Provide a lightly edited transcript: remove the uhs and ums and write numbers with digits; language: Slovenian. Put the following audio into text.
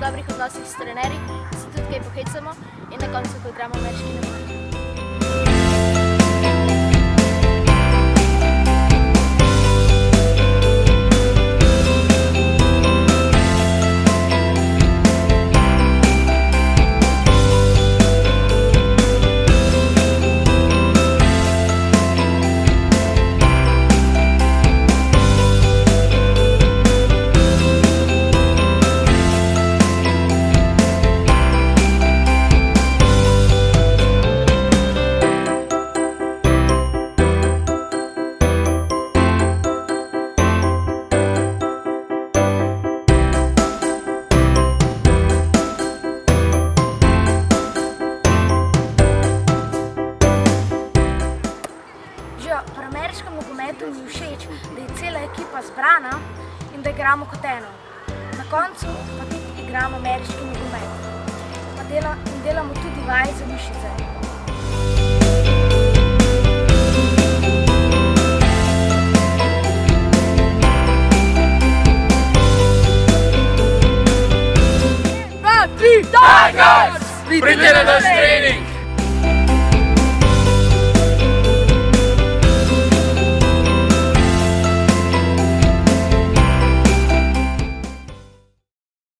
dobrih odnosih s trenerji, se tudi kaj pohecamo in na koncu, ko igramo ameriški nogomet. Pri ameriškem nogometu mi je všeč, da je cela ekipa zbrana in da igramo kot eno. Na koncu pa tudi igramo ameriški nogomet. In delamo tudi vaje za mišice. Tigers! Pridite na naš trening!